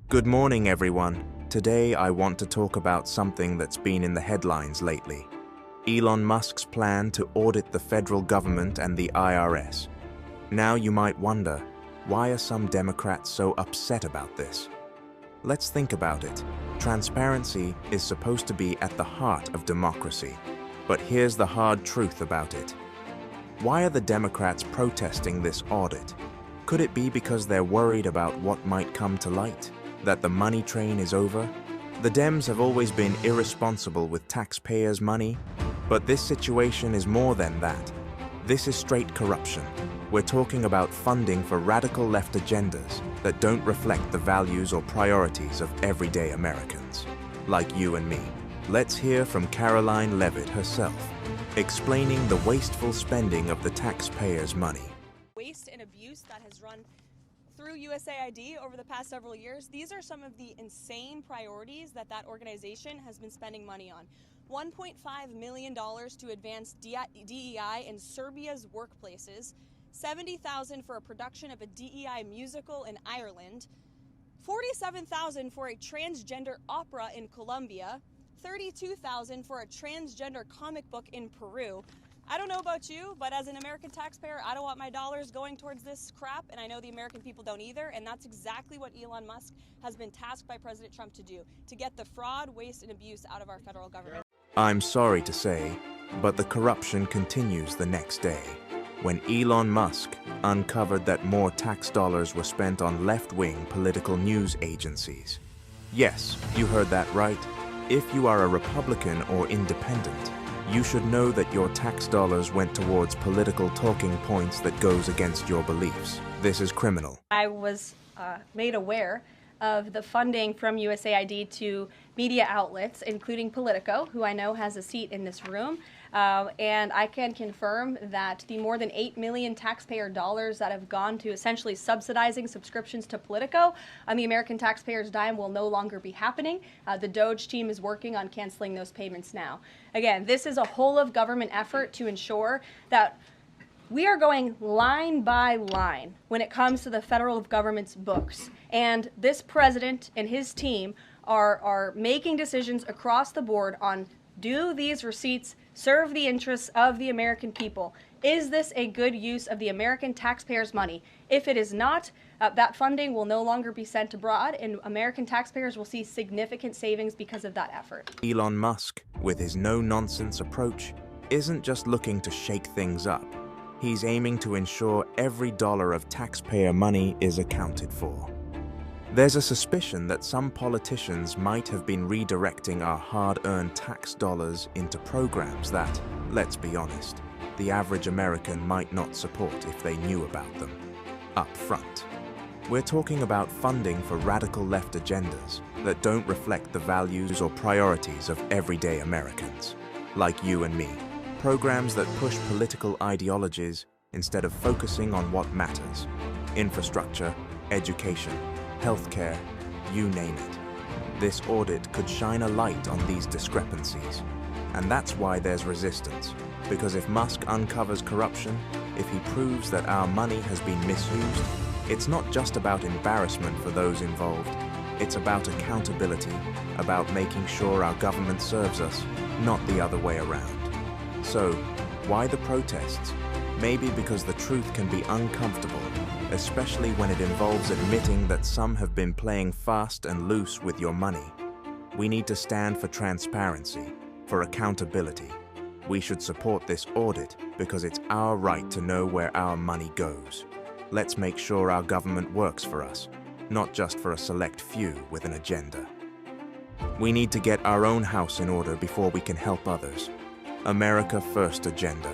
Good morning, everyone. Today I want to talk about something that's been in the headlines lately. Elon Musk's plan to audit the federal government and the IRS. Now you might wonder, why are some Democrats so upset about this? Let's think about it. Transparency is supposed to be at the heart of democracy. But here's the hard truth about it. Why are the Democrats protesting this audit? Could it be because they're worried about what might come to light? That the money train is over? The Dems have always been irresponsible with taxpayers' money, but this situation is more than that. This is straight corruption. We're talking about funding for radical left agendas that don't reflect the values or priorities of everyday Americans, like you and me. Let's hear from Caroline Levitt herself, explaining the wasteful spending of the taxpayers' money. Waste and abuse that has run through USAID over the past several years, these are some of the insane priorities that organization has been spending money on. $1.5 million to advance DEI in Serbia's workplaces, $70,000 for a production of a DEI musical in Ireland, $47,000 for a transgender opera in Colombia, $32,000 for a transgender comic book in Peru. I don't know about you, but as an American taxpayer, I don't want my dollars going towards this crap, and I know the American people don't either, and that's exactly what Elon Musk has been tasked by President Trump to do, to get the fraud, waste, and abuse out of our federal government. I'm sorry to say, but the corruption continues the next day, when Elon Musk uncovered that more tax dollars were spent on left-wing political news agencies. Yes, you heard that right. If you are a Republican or independent, you should know that your tax dollars went towards political talking points that goes against your beliefs. This is criminal. I was made aware of the funding from USAID to media outlets, including Politico, who I know has a seat in this room. And I can confirm that the more than 8 million taxpayer dollars that have gone to essentially subsidizing subscriptions to Politico on the American taxpayers' dime will no longer be happening. The DOJ team is working on canceling those payments now. Again, this is a whole of government effort to ensure that we are going line by line when it comes to the federal government's books. And this president and his team are making decisions across the board on, do these receipts serve the interests of the American people? Is this a good use of the American taxpayers' money? If it is not, that funding will no longer be sent abroad, and American taxpayers will see significant savings because of that effort. Elon Musk, with his no-nonsense approach, isn't just looking to shake things up. He's aiming to ensure every dollar of taxpayer money is accounted for. There's a suspicion that some politicians might have been redirecting our hard-earned tax dollars into programs that, let's be honest, the average American might not support if they knew about them. Up front. We're talking about funding for radical left agendas that don't reflect the values or priorities of everyday Americans, like you and me. Programs that push political ideologies instead of focusing on what matters. Infrastructure, education, healthcare, you name it. This audit could shine a light on these discrepancies. And that's why there's resistance. Because if Musk uncovers corruption, if he proves that our money has been misused, it's not just about embarrassment for those involved. It's about accountability, about making sure our government serves us, not the other way around. So, why the protests? Maybe because the truth can be uncomfortable, especially when it involves admitting that some have been playing fast and loose with your money. We need to stand for transparency, for accountability. We should support this audit because it's our right to know where our money goes. Let's make sure our government works for us, not just for a select few with an agenda. We need to get our own house in order before we can help others. America First agenda.